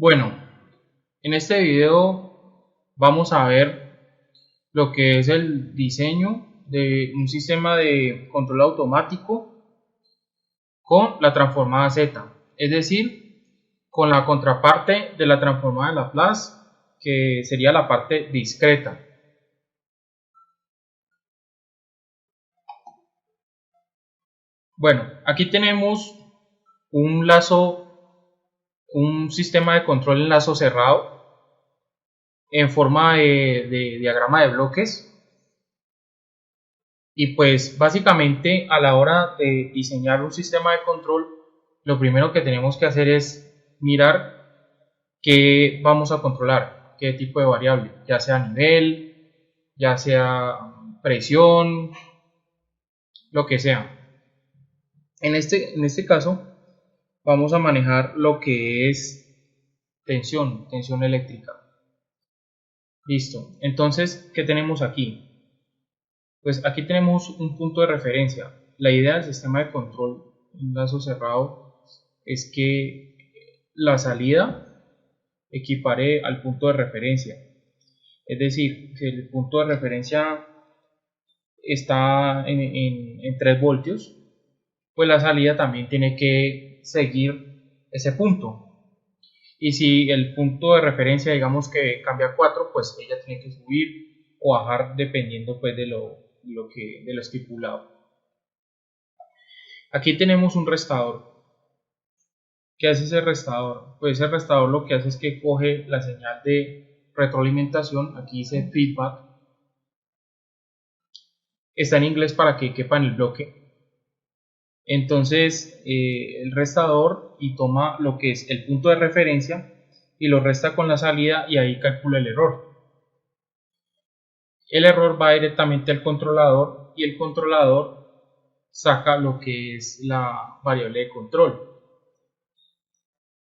Bueno, en este video vamos a ver lo que es el diseño de un sistema de control automático con la transformada Z, es decir, con la contraparte de la transformada de Laplace, que sería la parte discreta. Bueno, aquí tenemos un sistema de control en lazo cerrado en forma de diagrama de bloques. Y pues básicamente a la hora de diseñar un sistema de control, lo primero que tenemos que hacer es mirar qué vamos a controlar, qué tipo de variable, ya sea nivel, ya sea presión, lo que sea. En este caso vamos a manejar lo que es tensión eléctrica. Listo. Entonces, ¿qué tenemos aquí? Pues aquí tenemos un punto de referencia. La idea del sistema de control en lazo cerrado es que la salida equipare al punto de referencia. Es decir, si el punto de referencia está en 3 voltios, pues la salida también tiene que seguir ese punto. Y si el punto de referencia digamos que cambia a 4, pues ella tiene que subir o bajar dependiendo pues de lo estipulado. Aquí tenemos un restador. ¿Qué hace ese restador? Pues ese restador lo que hace es que coge la señal de retroalimentación, aquí dice feedback, está en inglés para que quepa en el bloque. Entonces el restador y toma lo que es el punto de referencia y lo resta con la salida y ahí calcula el error. El error va directamente al controlador y el controlador saca lo que es la variable de control.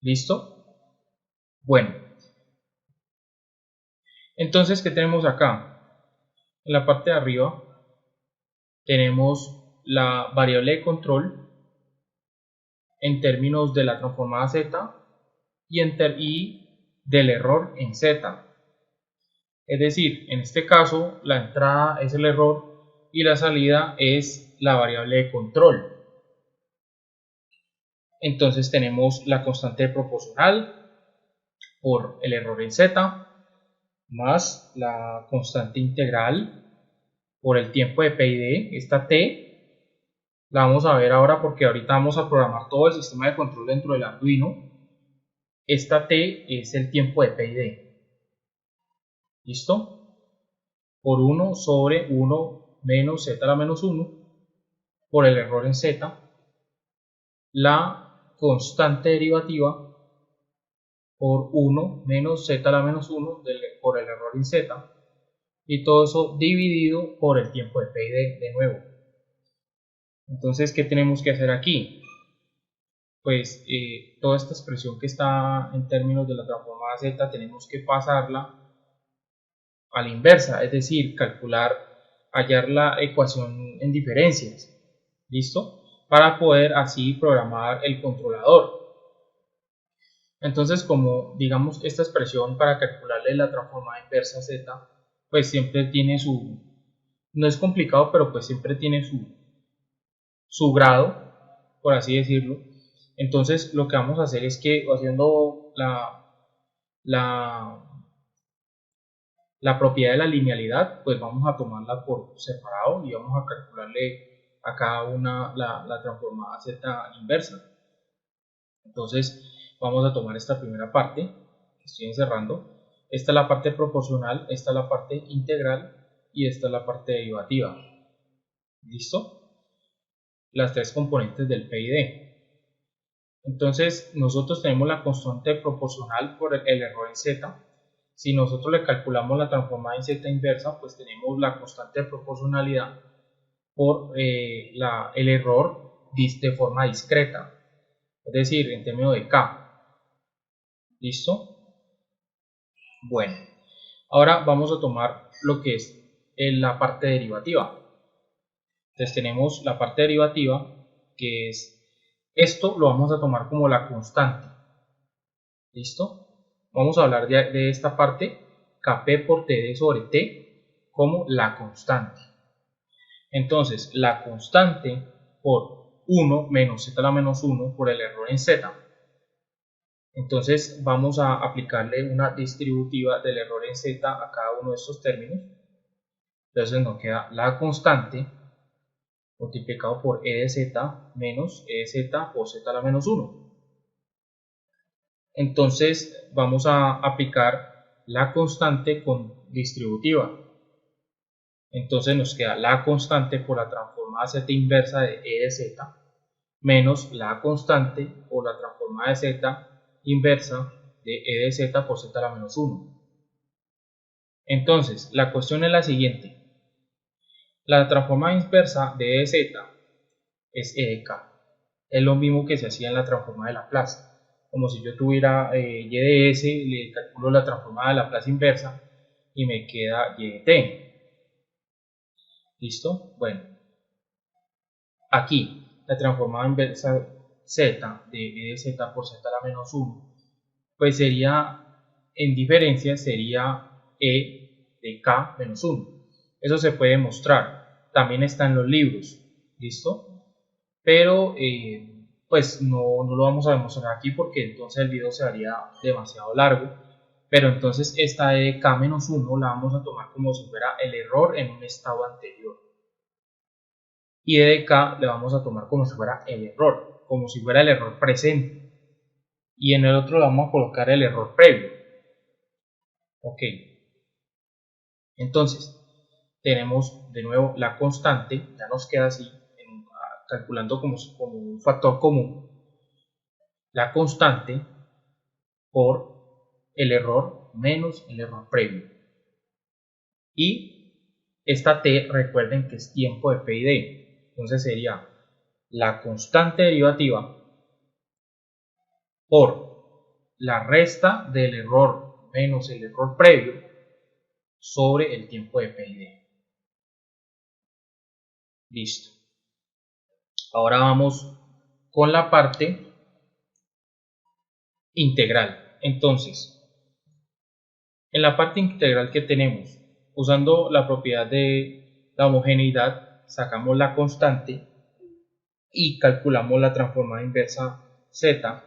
¿Listo? Bueno, entonces, ¿qué tenemos acá? En la parte de arriba tenemos la variable de control en términos de la transformada Z y del error en Z. Es decir, en este caso la entrada es el error y la salida es la variable de control. Entonces tenemos la constante proporcional por el error en Z más la constante integral por el tiempo de P y D, esta T la vamos a ver ahora porque ahorita vamos a programar todo el sistema de control dentro del Arduino. Esta T es el tiempo de P y D. ¿Listo? Por 1 sobre 1 menos z a la menos 1 por el error en z, la constante derivativa por 1 menos z a la menos 1 por el error en z, y todo eso dividido por el tiempo de P y D de nuevo. Entonces, ¿qué tenemos que hacer aquí? Pues toda esta expresión que está en términos de la transformada z tenemos que pasarla a la inversa, es decir, hallar la ecuación en diferencias. ¿Listo? Para poder así programar el controlador. Entonces, como digamos esta expresión para calcularle la transformada inversa z, pues siempre tiene no es complicado, pero pues siempre tiene su grado, por así decirlo. Entonces lo que vamos a hacer es que haciendo la, la propiedad de la linealidad, pues vamos a tomarla por separado y vamos a calcularle a cada una la transformada z inversa. Entonces vamos a tomar esta primera parte que estoy encerrando. Esta es la parte proporcional, esta es la parte integral y esta es la parte derivativa. ¿Listo? Las tres componentes del P y D. Entonces nosotros tenemos la constante proporcional por el error en z. Si nosotros le calculamos la transformada en z inversa, pues tenemos la constante de proporcionalidad por el error de forma discreta, es decir, en términos de k. ¿Listo? Bueno, ahora vamos a tomar lo que es la parte derivativa. Entonces tenemos la parte derivativa, que es esto, lo vamos a tomar como la constante. ¿Listo? Vamos a hablar de esta parte, Kp por Td sobre T, como la constante. Entonces, la constante por 1 menos z a la menos 1 por el error en z. Entonces, vamos a aplicarle una distributiva del error en z a cada uno de estos términos. Entonces, nos queda la constante multiplicado por e de z menos e de z por z a la menos 1. Entonces, vamos a aplicar la constante con distributiva. Entonces nos queda la constante por la transformada z inversa de e de z menos la constante por la transformada de z inversa de e de z por z a la menos 1. Entonces, la cuestión es la siguiente. La transformada inversa de e de z es e de k. Es lo mismo que se hacía en la transformada de Laplace. Como si yo tuviera y de s, le calculo la transformada de Laplace inversa y me queda y de t. ¿Listo? Bueno, aquí la transformada inversa z de e de z por z a la menos 1, pues sería, en diferencia, sería e de k menos 1. Eso se puede mostrar, también está en los libros, ¿listo? Pero pues no lo vamos a demostrar aquí porque entonces el video se haría demasiado largo. Pero entonces esta e de k menos 1 la vamos a tomar como si fuera el error en un estado anterior. Y e de k le vamos a tomar como si fuera el error, como si fuera el error presente. Y en el otro le vamos a colocar el error previo. Ok. Entonces, tenemos de nuevo la constante, ya nos queda así, calculando como un factor común, la constante por el error menos el error previo. Y esta t, recuerden que es tiempo de p y d. Entonces sería la constante derivativa por la resta del error menos el error previo sobre el tiempo de p y d. Listo. Ahora vamos con la parte integral. Entonces, en la parte integral que tenemos, usando la propiedad de la homogeneidad, sacamos la constante y calculamos la transformada inversa z,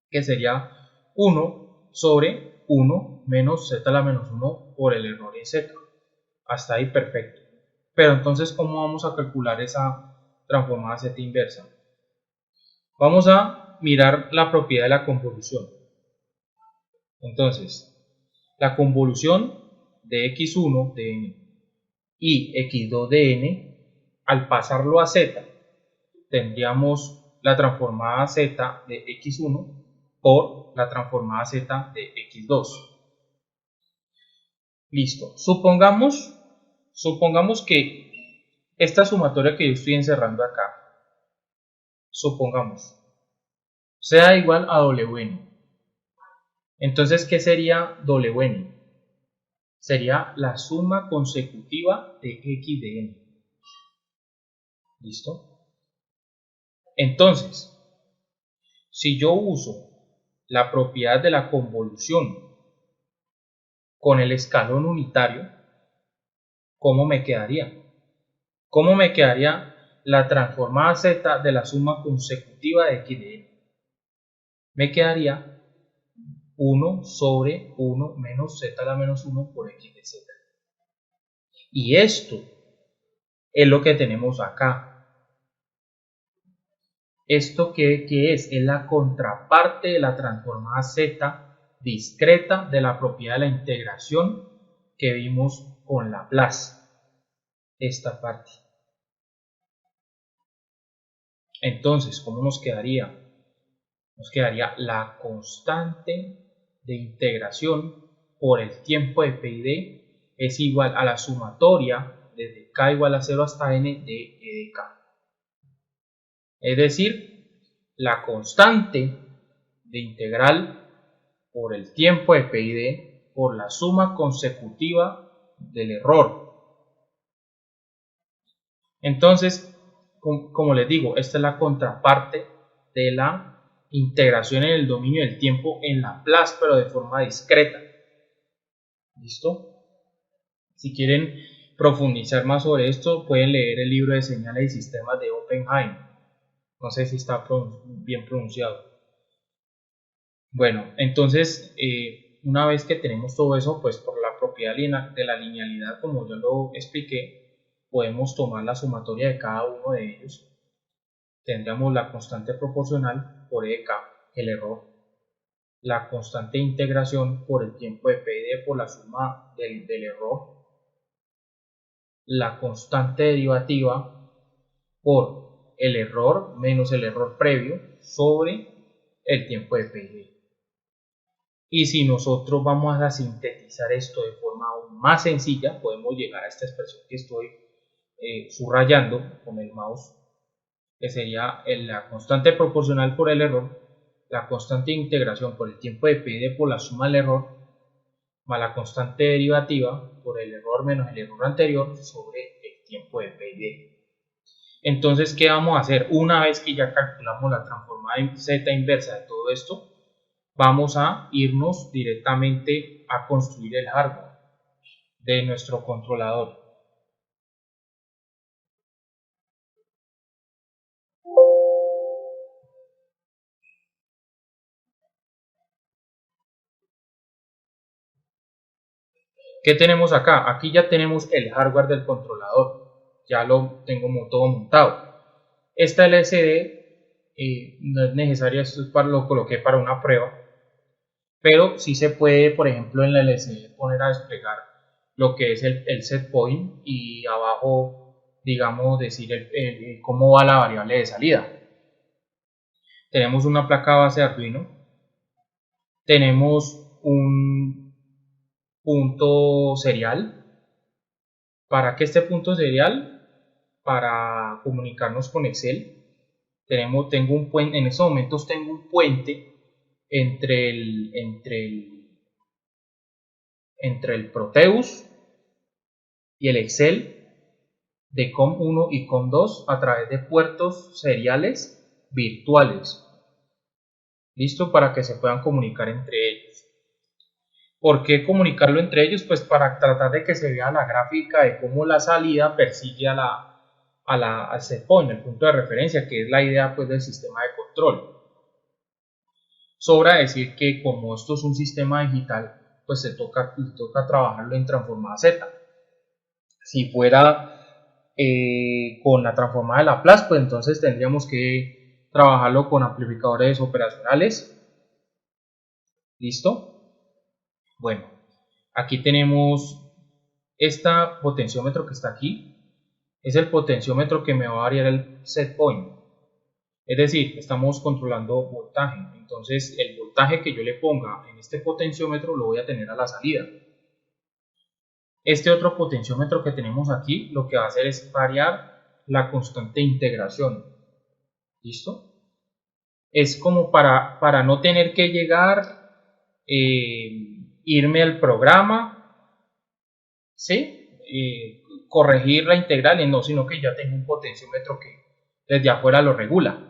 que sería 1 sobre 1 menos z a la menos 1 por el error en z. Hasta ahí perfecto. Pero entonces, ¿cómo vamos a calcular esa transformada z inversa? Vamos a mirar la propiedad de la convolución. Entonces, la convolución de x1 de n y x2 de n, al pasarlo a z, tendríamos la transformada z de x1 por la transformada z de x2. Listo. Supongamos que esta sumatoria que yo estoy encerrando acá, supongamos, sea igual a wn. Entonces, ¿qué sería wn? Sería la suma consecutiva de x de n. ¿Listo? Entonces, si yo uso la propiedad de la convolución con el escalón unitario, ¿cómo me quedaría? ¿Cómo me quedaría la transformada z de la suma consecutiva de x de n? Me quedaría 1 sobre 1 menos z a la menos 1 por x de z. Y esto es lo que tenemos acá. ¿Esto qué es? Es la contraparte de la transformada z discreta de la propiedad de la integración que vimos con Laplace. Esta parte. Entonces, ¿cómo nos quedaría? Nos quedaría la constante de integración por el tiempo de p y d es igual a la sumatoria desde k igual a 0 hasta n de e de k. Es decir, la constante de integral por el tiempo de p y d por la suma consecutiva del error. Entonces, como les digo, esta es la contraparte de la integración en el dominio del tiempo en Laplace, pero de forma discreta. ¿Listo? Si quieren profundizar más sobre esto, pueden leer el libro de señales y sistemas de Oppenheim. No sé si está bien pronunciado. Bueno, entonces, una vez que tenemos todo eso, pues por la propiedad de la linealidad, como yo lo expliqué, podemos tomar la sumatoria de cada uno de ellos. Tendríamos la constante proporcional por E de K, el error, la constante de integración por el tiempo de P y D por la suma del error, la constante derivativa por el error menos el error previo sobre el tiempo de P y D. Y si nosotros vamos a sintetizar esto de forma aún más sencilla, podemos llegar a esta expresión que estoy subrayando con el mouse, que sería la constante proporcional por el error, la constante de integración por el tiempo de P y D por la suma del error, más la constante derivativa por el error menos el error anterior sobre el tiempo de P y D. Entonces, ¿qué vamos a hacer? Una vez que ya calculamos la transformada Z inversa de todo esto, vamos a irnos directamente a construir el hardware de nuestro controlador. ¿Qué tenemos acá? Aquí ya tenemos el hardware del controlador. Ya lo tengo todo montado. Esta LCD no es necesaria, esto lo coloqué para una prueba. Pero sí se puede, por ejemplo, en la LCD poner a desplegar lo que es el set point y abajo, digamos, decir cómo va la variable de salida. Tenemos una placa base de Arduino. Tenemos un punto serial. ¿Para qué este punto serial? Para comunicarnos con Excel. Tengo un puente, en estos momentos tengo un puente entre el Proteus y el Excel de COM1 y COM2 a través de puertos seriales virtuales. ¿Listo? Para que se puedan comunicar entre ellos. ¿Por qué comunicarlo entre ellos? Pues para tratar de que se vea la gráfica de cómo la salida persigue al set point, el punto de referencia, que es la idea pues del sistema de control. Sobra decir que como esto es un sistema digital, pues le toca trabajarlo en transformada Z. Si fuera con la transformada de Laplace, pues entonces tendríamos que trabajarlo con amplificadores operacionales. ¿Listo? Bueno, aquí tenemos este potenciómetro que está aquí. Es el potenciómetro que me va a variar el set point. Es decir, estamos controlando voltaje. Entonces, el voltaje que yo le ponga en este potenciómetro lo voy a tener a la salida. Este otro potenciómetro que tenemos aquí lo que va a hacer es variar la constante de integración. ¿Listo? Es como para no tener que llegar, irme al programa, ¿sí? Corregir la integral y no, sino que ya tengo un potenciómetro que desde afuera lo regula.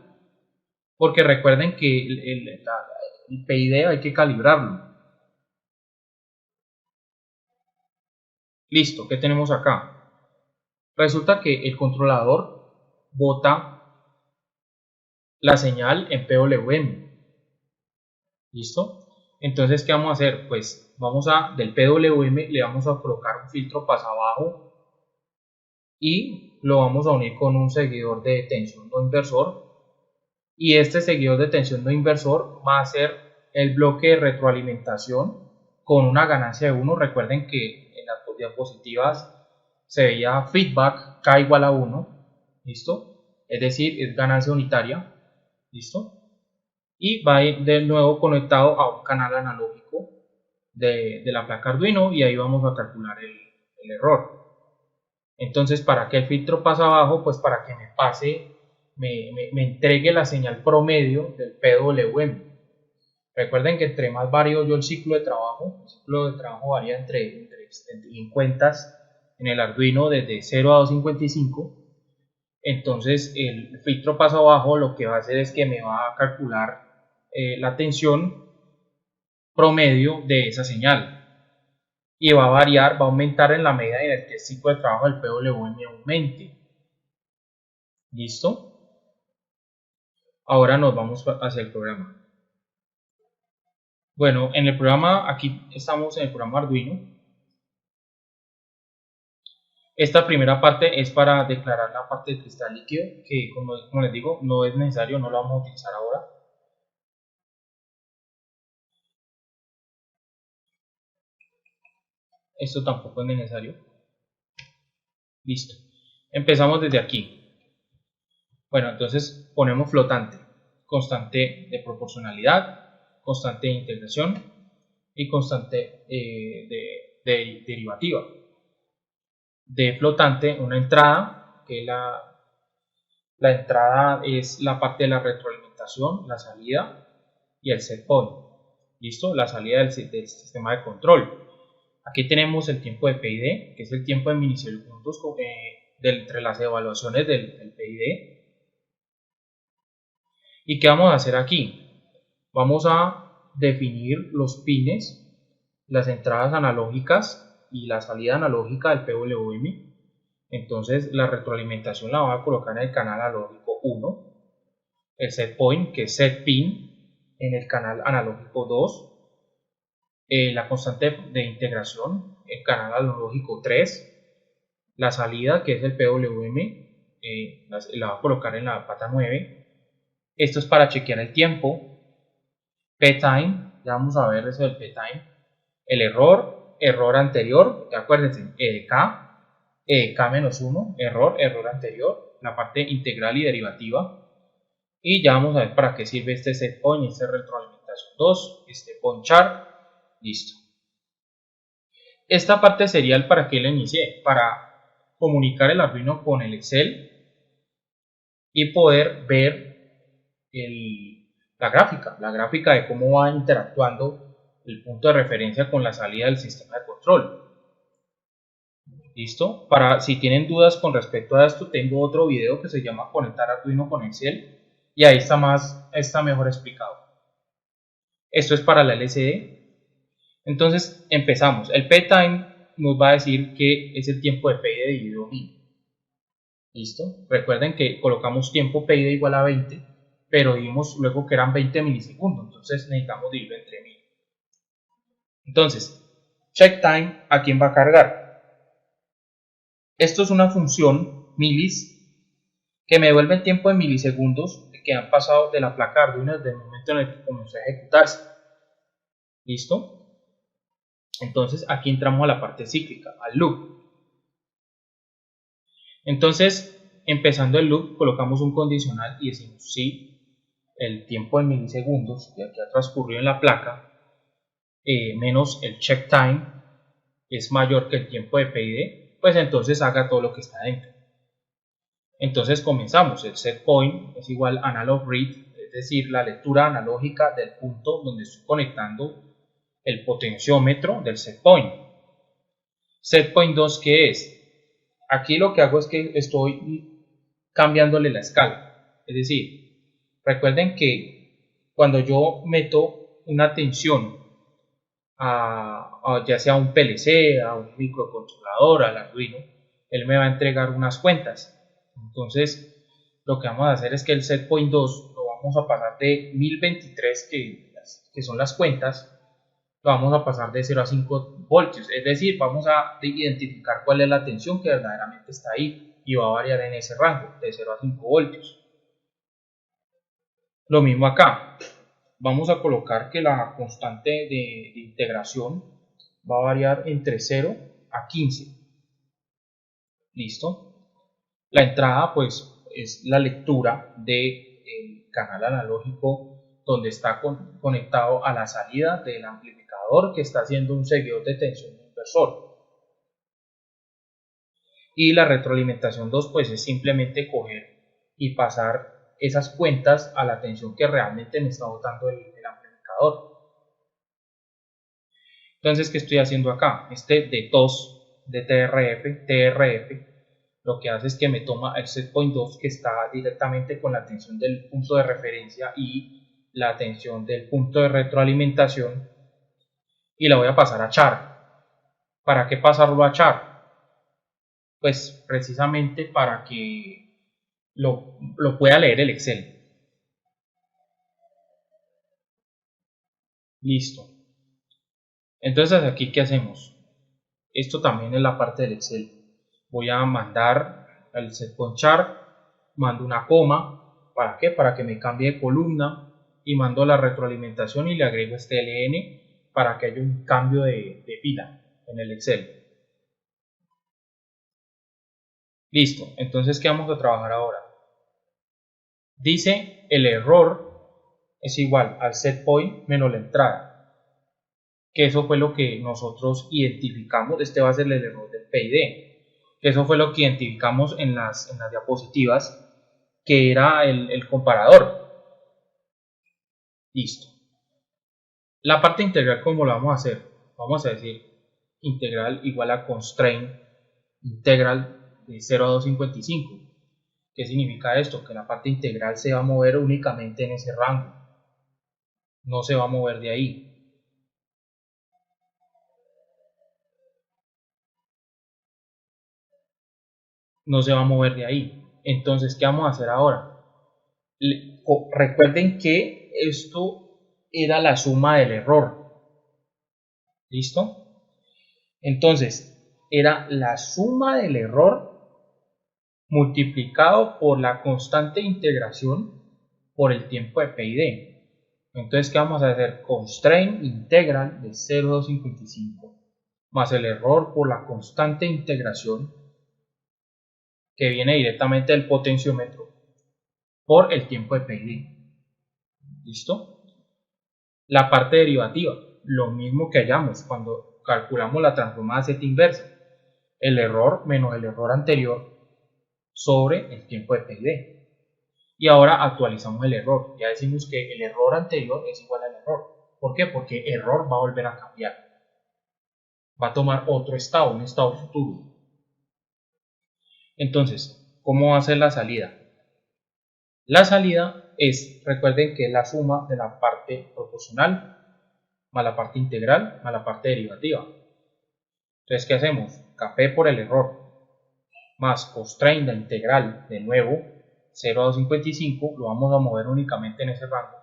Porque recuerden que el PID hay que calibrarlo. Listo, ¿qué tenemos acá? Resulta que el controlador bota la señal en PWM. ¿Listo? Entonces, ¿qué vamos a hacer? Pues del PWM le vamos a colocar un filtro pasabajo y lo vamos a unir con un seguidor de tensión no inversor. Y este seguidor de tensión no inversor va a ser el bloque de retroalimentación con una ganancia de 1. Recuerden que en las diapositivas se veía feedback K igual a 1. ¿Listo? Es decir, es ganancia unitaria. ¿Listo? Y va a ir de nuevo conectado a un canal analógico de la placa Arduino y ahí vamos a calcular el error. Entonces, ¿para qué el filtro pasa abajo? Pues para que me entregue la señal promedio del PWM. Recuerden que entre más varío yo el ciclo de trabajo varía entre 50 en el Arduino desde 0 a 255. Entonces el filtro paso abajo lo que va a hacer es que me va a calcular la tensión promedio de esa señal. Y va a variar, va a aumentar en la medida en el que el ciclo de trabajo del PWM aumente. ¿Listo? Ahora nos vamos hacia el programa. Bueno, en el programa, aquí estamos en el programa Arduino. Esta primera parte es para declarar la parte de cristal líquido, que como les digo, no es necesario, no lo vamos a utilizar ahora. Esto tampoco es necesario. Listo. Empezamos desde aquí. Bueno, entonces ponemos flotante, constante de proporcionalidad, constante de integración y constante de derivativa. De flotante, una entrada, que la entrada es la parte de la retroalimentación, la salida y el set point. ¿Listo? La salida del sistema de control. Aquí tenemos el tiempo de PID, que es el tiempo en milisegundos entre las evaluaciones del PID. ¿Y qué vamos a hacer aquí? Vamos a definir los pines, las entradas analógicas y la salida analógica del PWM. Entonces la retroalimentación la voy a colocar en el canal analógico 1, el set point, que es set pin, en el canal analógico 2, la constante de integración, el canal analógico 3, la salida, que es el PWM, la voy a colocar en la pata 9. Esto es para chequear el tiempo. P-time, ya vamos a ver eso del P-time. El error anterior, acuérdense, EDK-1, error anterior, la parte integral y derivativa. Y ya vamos a ver para qué sirve este set point, este retroalimentación 2, este point chart, listo. Esta parte sería el para qué la inicié, para comunicar el Arduino con el Excel y poder ver la gráfica de cómo va interactuando el punto de referencia con la salida del sistema de control. ¿Listo? Si tienen dudas con respecto a esto, tengo otro video que se llama Conectar Arduino con Excel y ahí está mejor explicado. Esto es para la LCD. Entonces empezamos. El P-time nos va a decir que es el tiempo de PID dividido 1000. ¿Listo? Recuerden que colocamos tiempo PID igual a 20, pero vimos luego que eran 20 milisegundos, entonces necesitamos dividirlo entre 1000. Entonces, check time, ¿a quién va a cargar? Esto es una función milis que me devuelve el tiempo de milisegundos que han pasado de la placa Arduino desde el momento en el que comenzó a ejecutarse. ¿Listo? Entonces aquí entramos a la parte cíclica, al loop. Entonces, empezando el loop, colocamos un condicional y decimos si el tiempo de milisegundos que ha transcurrido en la placa menos el check time es mayor que el tiempo de PID, pues entonces haga todo lo que está dentro. Entonces comenzamos, el set point es igual a analog read, es decir, la lectura analógica del punto donde estoy conectando el potenciómetro del set point. Set point 2, ¿qué es? Aquí lo que hago es que estoy cambiándole la escala, es decir, recuerden que cuando yo meto una tensión ya sea a un PLC, a un microcontrolador, al Arduino, él me va a entregar unas cuentas. Entonces, lo que vamos a hacer es que el set point 2 lo vamos a pasar de 1023, que son las cuentas, lo vamos a pasar de 0 a 5 voltios. Es decir, vamos a identificar cuál es la tensión que verdaderamente está ahí y va a variar en ese rango, de 0 a 5 voltios. Lo mismo acá. Vamos a colocar que la constante de integración va a variar entre 0 a 15. ¿Listo? La entrada pues es la lectura del canal analógico donde está conectado a la salida del amplificador que está haciendo un seguidor de tensión inversor. Y la retroalimentación 2 pues es simplemente coger y pasar esas cuentas a la tensión que realmente me está botando el amplificador. Entonces, ¿qué estoy haciendo acá? Este de TOS, de TRF, lo que hace es que me toma el set point 2 que está directamente con la tensión del punto de referencia y la atención del punto de retroalimentación y la voy a pasar a char. ¿Para qué pasarlo a char? Pues precisamente para que lo pueda leer el Excel. Listo. Entonces aquí, ¿qué hacemos? Esto también es la parte del Excel. Voy a mandar al set con char, mando una coma. ¿Para qué? Para que me cambie de columna, y mando la retroalimentación y le agrego este ln para que haya un cambio de fila en el Excel. Listo. Entonces, ¿qué vamos a trabajar ahora? Dice el error es igual al setPoint menos la entrada, que eso fue lo que nosotros identificamos. Este va a ser el error del PID. Eso fue lo que identificamos en las diapositivas, que era el comparador. Listo. La parte integral, ¿cómo lo vamos a hacer? Vamos a decir integral igual a constraint integral de 0 a 255. ¿Qué significa esto? Que la parte integral se va a mover únicamente en ese rango, no se va a mover de ahí. No se va a mover de ahí. Entonces, ¿qué vamos a hacer ahora? Recuerden que esto era la suma del error. ¿Listo? Entonces, era la suma del error multiplicado por la constante de integración por el tiempo de PID. Entonces, ¿qué vamos a hacer? Constraint integral de 0 a 255 más el error por la constante de integración que viene directamente del potenciómetro por el tiempo de PID. ¿Listo? La parte derivativa, lo mismo que hallamos cuando calculamos la transformada Z inversa, el error menos el error anterior sobre el tiempo de PID. Y ahora actualizamos el error. Ya decimos que el error anterior es igual al error. ¿Por qué? Porque error va a volver a cambiar. Va a tomar otro estado, un estado futuro. Entonces, ¿cómo va a ser la salida? La salida es, recuerden que es la suma de la parte proporcional más la parte integral más la parte derivativa. Entonces, ¿qué hacemos? Café por el error más constraint de integral, de nuevo 0 a 255, lo vamos a mover únicamente en ese rango,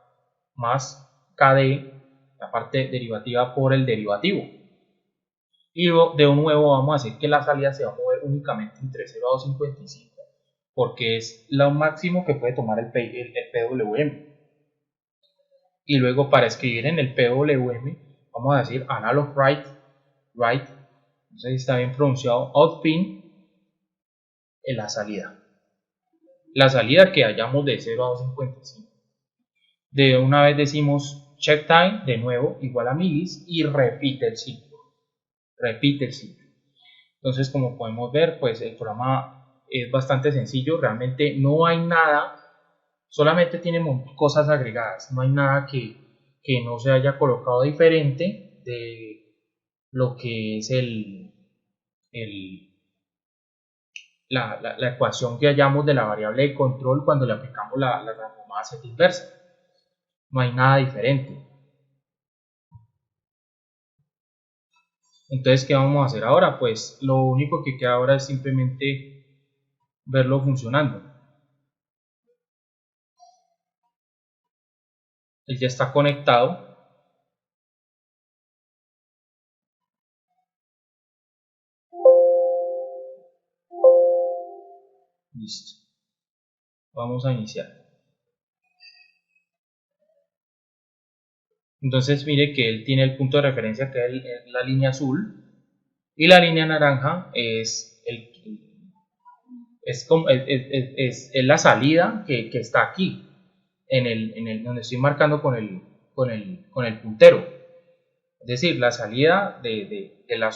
más KD, la parte derivativa por el derivativo. Y de nuevo vamos a decir que la salida se va a mover únicamente entre 0 a 255, porque es lo máximo que puede tomar el PWM. Y luego, para escribir en el PWM, vamos a decir analog write, no sé si está bien pronunciado, outpin en la salida. La salida que hallamos de 0 a 255. De una vez decimos check time, de nuevo, igual a milis, y repite el ciclo. Entonces, como podemos ver, pues el programa es bastante sencillo. Realmente no hay nada, solamente tiene cosas agregadas. No hay nada que no se haya colocado diferente de lo que es la ecuación que hallamos de la variable de control cuando le aplicamos la transformada Z inversa. No hay nada diferente. Entonces, ¿qué vamos a hacer ahora? Pues lo único que queda ahora es simplemente verlo funcionando. Él ya está conectado. Listo. Vamos a iniciar. Entonces, mire que él tiene el punto de referencia, que es la línea azul, y la línea naranja es la salida que está aquí, donde estoy marcando con el puntero. Es decir, la salida de la